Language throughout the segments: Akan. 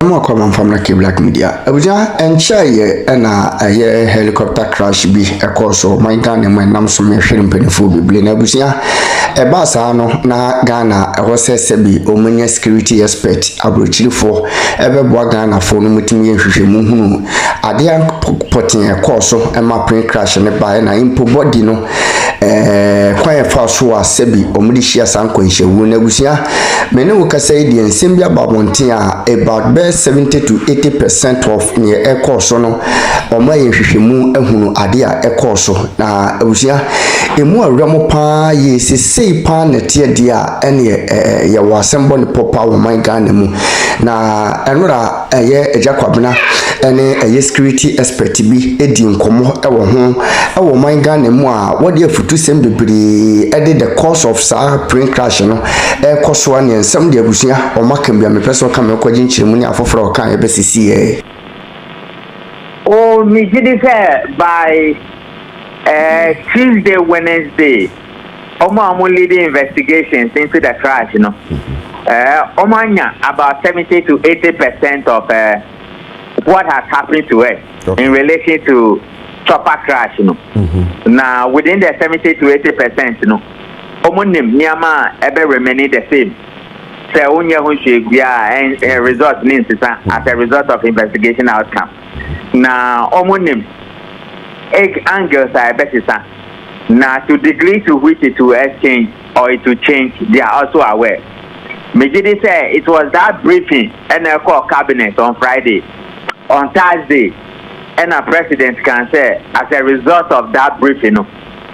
Mo kwam from na Black Media. Abuja enchaye na aye helicopter crash bi ekoso man Ghana man nam so me hwere mpanifo bibli na abuja e ba sa no na Ghana e ho sese bi omanya security expert abrochirifo ebeboa Ghana fo no mutimi yehwehwemu hunu ade potin ekoso e ma plane crash ne ba na impo body no kwaye fa so asebi omudi hia sanko nhyewu na abuja mene wo kasa idi ensem bia babonten a about 70 to 80% of ne ekoso no oma yehwehwemu ehunu ade a ekoso na abuja emu awramo pa ye sesei pa nete de a ene ye wasembo ne popa wo man Ghana mu na enura eye ejakwabena ene eye security expert bi edi nkomo ewo ho ewo man Ghana mu a wode afutu sem bebere ede the cause of sa plane crash no ekoso ane ensem de abusia o makam bia me person ka me kwaji nchiremu ni afoforo kan ebesisi Oh, me did it by Tuesday, Wednesday. Omo leading investigations into the crash, you know. Omanya about 70 to 80% of what has happened to us in relation to chopper crash, you know. Now within the 70 to 80%, you know, omonim niyama ebe remaining the same. Say onye and result means as a result of investigation outcome. Now omonim egg angles are better. Now to degree to which it will exchange or it will change, they are also aware. Mejidi say it was that briefing and a call cabinet on Friday, on Thursday, and a president can say as a result of that briefing,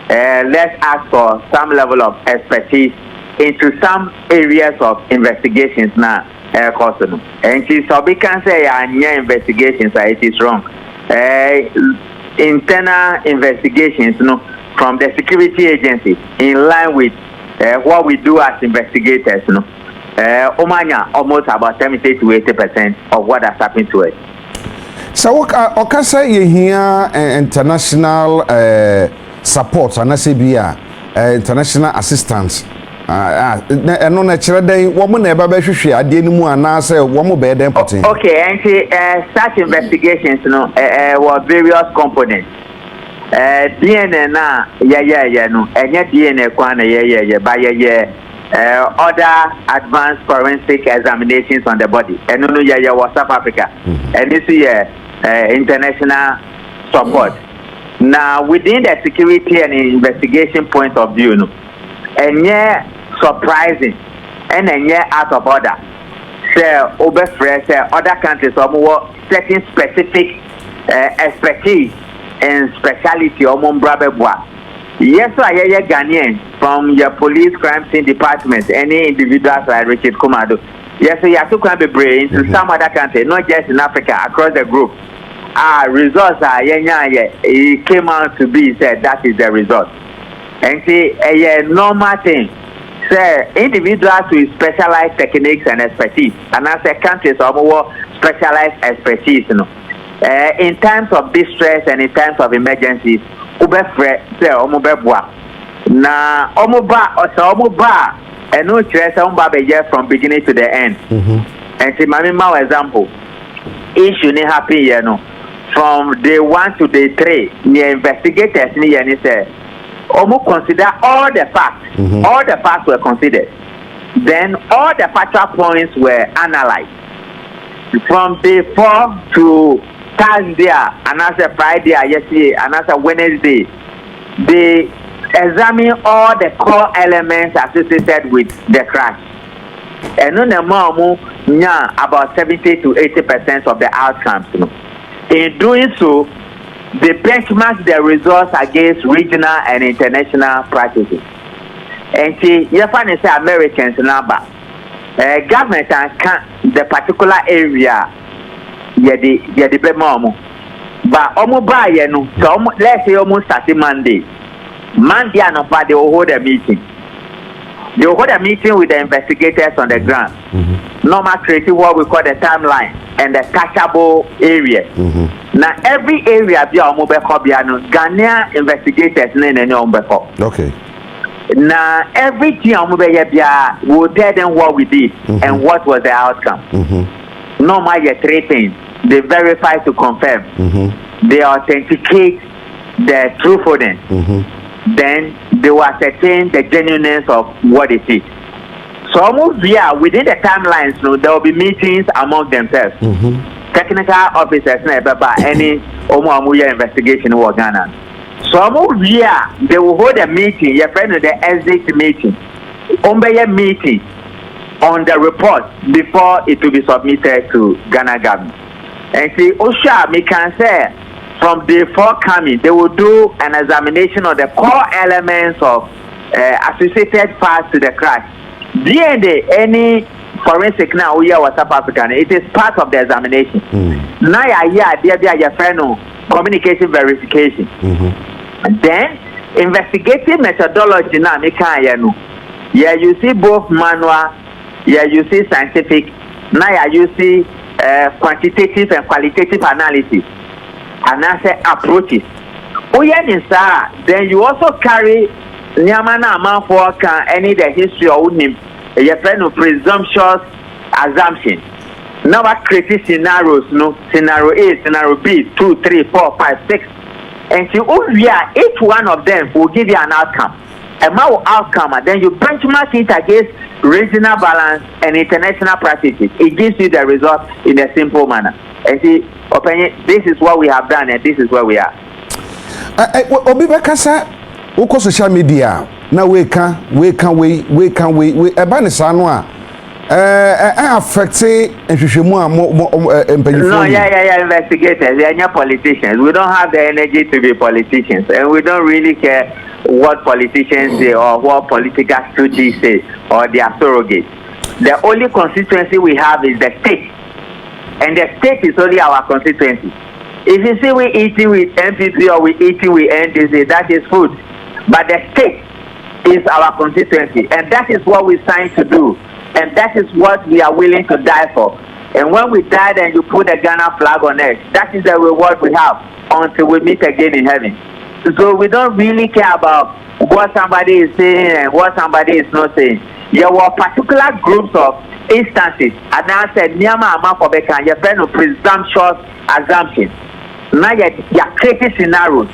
let's ask for some level of expertise into some areas of investigations now. And so we can say investigations it is wrong. Internal investigations, from the security agency in line with what we do as investigators, Omanya almost about 70 to 80% of what has happened to us. So, Okasa, you hear international support and SABIA, international assistance. No natural day, woman never be sure I didn't move and I say one more bed important. Okay, and such investigations, were various components. DNA na no, and yet DNA kwana by other advanced forensic examinations on the body. And no was South Africa. And this is international support. Now within the security and investigation point of view, and surprising and out of order. Say other countries or certain specific expertise and speciality or Mombrabebois. Yes, I hear Ghanaian from your police crime scene department, any individuals like Richard Kumado. Yes, you have to come brain to some other country, not just in Africa, across the group. Results are it came out to be said that is the result. And see a normal thing. Say individuals with specialized techniques and expertise, and as a countries of more specialized expertise, in times of distress and in times of emergencies, ubefre say omobebwa. Na omoba and no stress from beginning to the end. And see my example, issue ne happen from day 1 to day 3. The investigators say Omo consider all the facts. All the facts were considered. Then all the factual points were analyzed. From day 4 to Thursday, another Friday, yesterday, another Wednesday, they examine all the core elements associated with the crash. And on the moment, about 70 to 80% of the outcomes. In doing so, they benchmark their results against regional and international practices. And see, you find Americans number. Government can the particular area the bemo. But so let's say almost starting Monday. Monday and they will hold a meeting. They will hold a meeting with the investigators on the ground. Normal creating what we call the timeline and the catchable areas. Now every area be Ghanaian investigators okay. Now everything will tell them what we did and what was the outcome. Normally, three things: they verify to confirm, they authenticate the truthfulness, then they will ascertain the genuineness of what it is. So almost within the timelines, there will be meetings among themselves. Technical officers never any investigation in Ghana. So almost they will hold a meeting, your friend the exit meeting, meeting on the report before it will be submitted to Ghana government. And see, Osha, we can say from day 4 coming, they will do an examination of the core elements of associated parts to the crash. DNA, any forensic now we are South African, it is part of the examination. Now there be a friend communication verification. Then investigative methodology now you see both manual, you see scientific, now you see quantitative and qualitative analysis and answer approaches. Then you also carry Nyamana amount for any the history or name a friend of presumptuous assumption. Now I create scenarios, scenario A, scenario B, 2, 3, 4, 5, 6. And so each one of them will give you an outcome. A more outcome, then you benchmark it against regional balance and international practices. It gives you the result in a simple manner. And see, this is what we have done and this is where we are. Obi Bakasa, uko social media. Na we can eba ne sa no a affect nhwehwemu a empanyifo. No, investigators, they are not politicians. We don't have the energy to be politicians, and we don't really care what politicians say or what political stooges say or their surrogates. The only constituency we have is the state, and the state is only our constituency. If you see we eating with MPP or we eating with NDC, that is food, but the state is our constituency, and that is what we signed to do, and that is what we are willing to die for. And when we die and you put the Ghana flag on it, that is the reward we have until we meet again in heaven. So we don't really care about what somebody is saying and what somebody is not saying. There were particular groups of instances, and I said, Nyama Amafobeka, your friend of presumptuous assumptions. Now you're creating scenarios.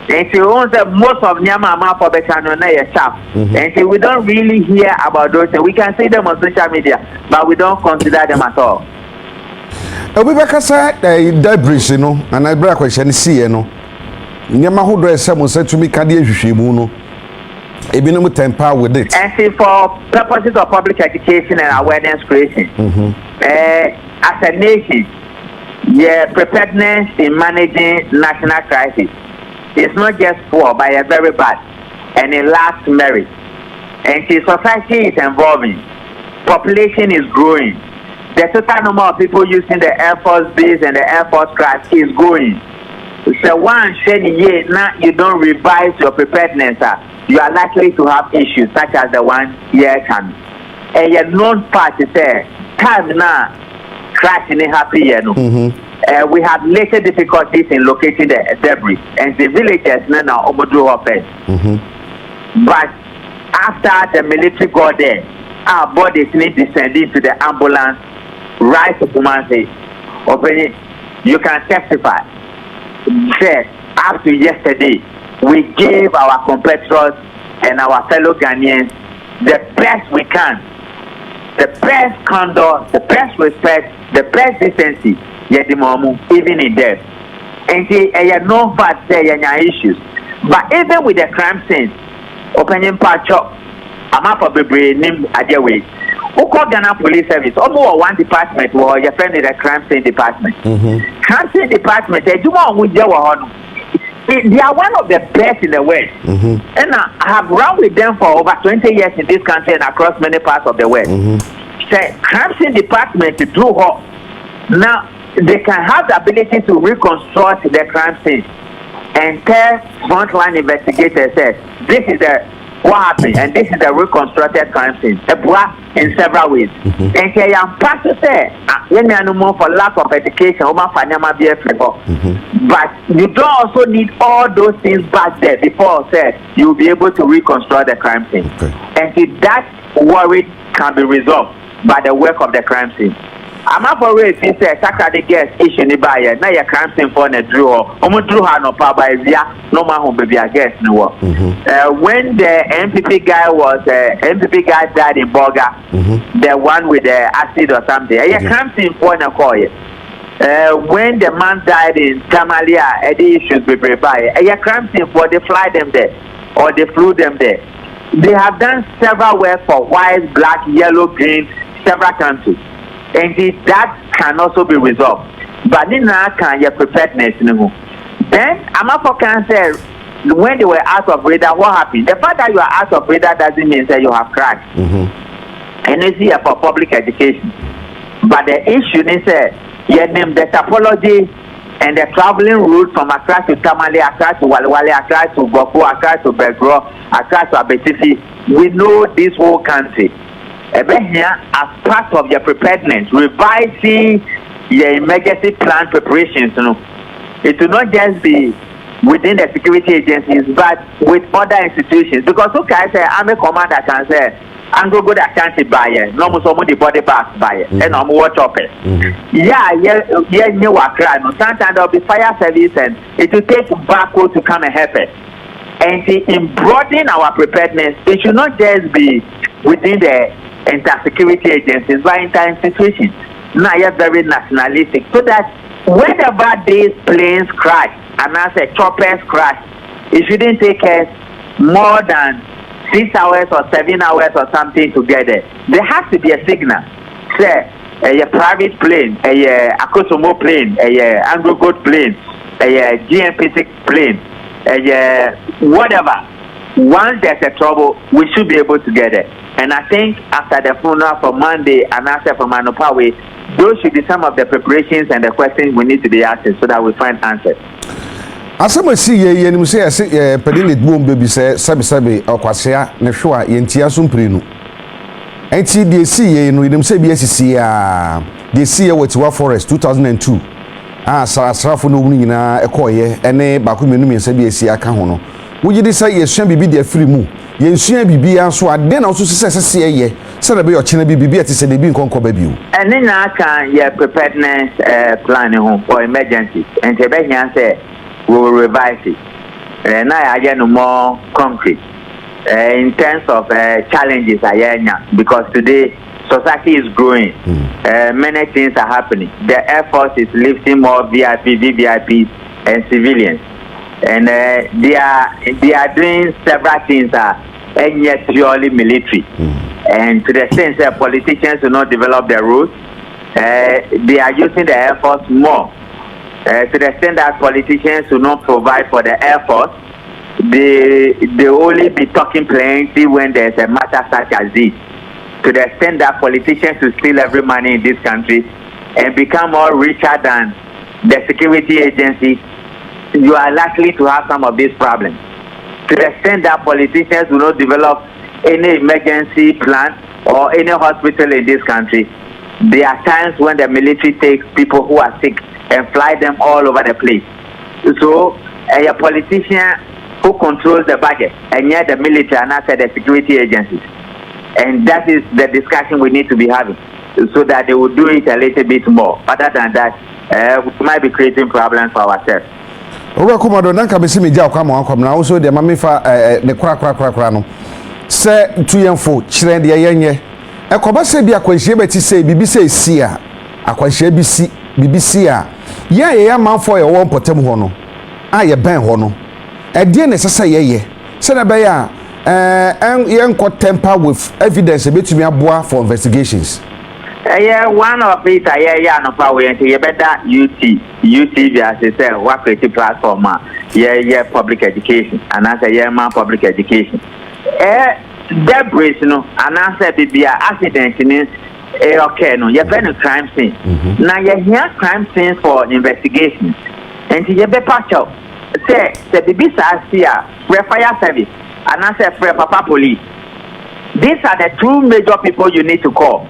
And so most of Nyama Amafobeka no na sharp. And so we don't really hear about those things. We can see them on social media, but we don't consider them at all. Obi Bakasa debris no, and I bring a question see no. Nyama ho do esem say to me ka de ahwehwemu no. Ebi no temper with it. And see, for purposes of public education and awareness creation, as a nation, preparedness in managing national crisis is not just poor, but a very bad, and it lacks merit. And see, society is evolving, population is growing, the total number of people using the Air Force base and the Air Force craft is growing. So one year now you don't revise your preparedness, you are likely to have issues such as the one year coming. And your known part is there. Time now crashing happy year no. We have later difficulties in locating the debris, and the villagers now overdo offense. But after the military got there, our bodies need descending to the ambulance right to Kumasi. You can testify. Said up to yesterday, we gave our compatriots and our fellow Ghanaians the best we can, the best conduct, the best respect, the best decency. Even in death, and they no fact say issues. But even with the crime scene, opinion part chop, I'm up for the name at their way. Who called Ghana Police Service? Almost one department or your friend in the crime scene department. Crime scene department, they do want with their they are one of the best in the world. And I have run with them for over 20 years in this country and across many parts of the world. Say, crime scene department to do what? Now they can have the ability to reconstruct the crime scene and tell frontline investigators that this is what happened and this is the reconstructed crime scene. In several ways. And say I'm practicing for lack of education, but you don't also need all those things back there before you'll be able to reconstruct the crime scene. And if that worry can be resolved by the work of the crime scene. I'm not for it. He said, Saturday guest issue ni buyer. Now you can't sing for the draw. Drew had no power by via no man who be a guest no. When the MPP guy MPP guy died in Boga, the one with the acid or something. You can't sing for the call. When the man died in Tamalia, the issues be prepared. You can't sing for they fly them there or they flew them there. They have done several work for white, black, yellow, green, several countries. And that can also be resolved. But now can your preparedness then I'm up for cancer. When they were out of radar, what happened? The fact that you are out of radar doesn't mean that you have crashed. And it's here for public education. But the issue is the topology and the traveling route from Accra to Tamale, Accra to Walewale, Accra to Goku, Accra to Begro, Accra to Abetifi. We know this whole country. Here, as part of your preparedness, revising your emergency plan preparations, it will not just be within the security agencies, but with other institutions. Because I say, I'm a commander, can say, I'm going to go to Ashanti buyer, no more so the body parts buyer, and I'm watch up it. Sometimes there'll be fire service, and it will take backward to come and help it. And in broadening our preparedness, it should not just be within the inter-security agencies, but inter-institutions. Now you're very nationalistic, so that whenever these planes crash, and as a choppers crash, it shouldn't take us more than 6 hours or 7 hours or something to get there. There has to be a signal. Say, a private plane, a Akosomo plane, a Anglo Gold plane, a GMP6 plane, whatever. Once there's a trouble, we should be able to get it. And I think after the funeral for Monday and after for Manopawe, those should be some of the preparations and the questions we need to be asking so that we find answers. Asama si ye nim say pedile bom baby say sabi okwasea ne hwo a yentia so mprenu enti de si ye no nim say bi asisi a de si ye watiwa forest 2002 asrafo no wunu nyina ekoye ene bakomenu mi say bi asi aka ho no wugidi say ye sua bibi de afiri mu ye nsua bibi anso ade na so sese ye say na be yo chena bibi ati say de bi nkonko ba biu ene na kan ye preparedness plan ho for emergencies enti be hian say we will revise it. Now I get more concrete in terms of challenges because today society is growing. Many things are happening. The Air Force is lifting more VIP, VVIPs, and civilians, and they are doing several things and yet purely military. And to the sense that politicians do not develop their rules, they are using the Air Force more. To the extent that politicians will not provide for the Air Force, they only be talking plenty when there's a matter such as this. To the extent that politicians will steal every money in this country and become more richer than the security agencies, you are likely to have some of these problems. To the extent that politicians will not develop any emergency plan or any hospital in this country, there are times when the military takes people who are sick and fly them all over the place. So a politician who controls the budget and yet the military and not the security agencies. And that is the discussion we need to be having so that they will do it a little bit more. Other than that, we might be creating problems for ourselves. Oba komado nanka besi meja kwama akwam na wo so de mamefa ne kra no se tuyemfo kire de yenye ekoba se bi akwanhie beti se bibi se si a akwanhie bi si BBC a ye manfo ye won potem ho no a ye ben ho no e de ne sese ye se na be ya ye nko temper with evidence betumi aboa for investigations. One of it no power you better UT as I say what creative platform public education and as a man public education debris no and as a bibia accident in okay no you been a crime scene now you hear crime scenes for investigations and you be patch up say the BBC here fire service and as a papa police. These are the two major people you need to call.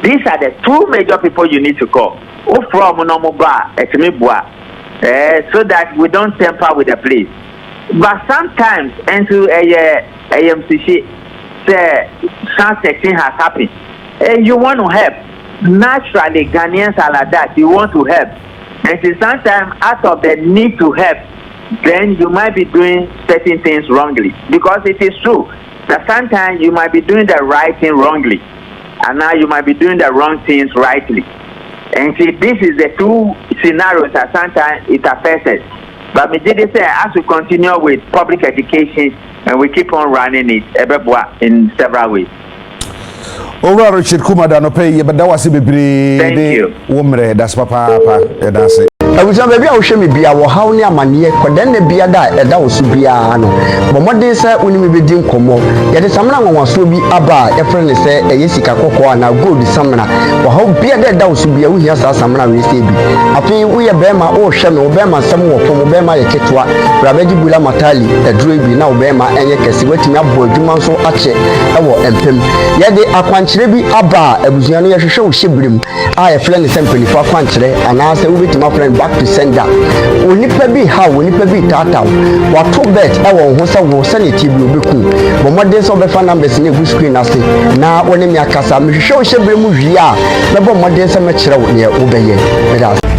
These are the two major people you need to call. From Nomobra, so that we don't tamper with the police. But sometimes, into a MCC, something has happened, and you want to help. naturally Ghanaians are like that. You want to help. And so sometimes out of the need to help, then you might be doing certain things wrongly. Because it is true that sometimes you might be doing the right thing wrongly. And now you might be doing the wrong things rightly. And see, this is the two scenarios that sometimes it affects us. But me did say, as we continue with public education and we keep on running it in several ways. Owura Richard Kumada no pay but that was bebre de womre das papa that's it. Abuja baby a wo hwe me bia wo haw ne amane kodan na bia da eda wo so bia no bomode se unimi bedi nkomo ye de samna nwanwaso bi aba e frɛ ne se eye sika kokko na gold samna wo haw bia da eda wo so bia wo hia sa samna we se bi afi wo ye bema wo hwe me wo bema sam wo fom wo bema ye ketwa brabeji bula matali eduro bi na wo bema enye kese watimi abo adwuma so ache e wo empem ye de akwankyere bi aba abuja no ye hwehwe wo hyebrem a ye frɛ ne se mpanifo akwankyere ana se wo betima frɛ back to sender onipa bi ha onipa bi tata wato bet e won ho se wo se ne tibi obeku bomode so be fa numbers ne gu screen ase na woni mi akasa me hwehwe wo hyebrem wi a me bomode se me kyerɛ wo ne wo beye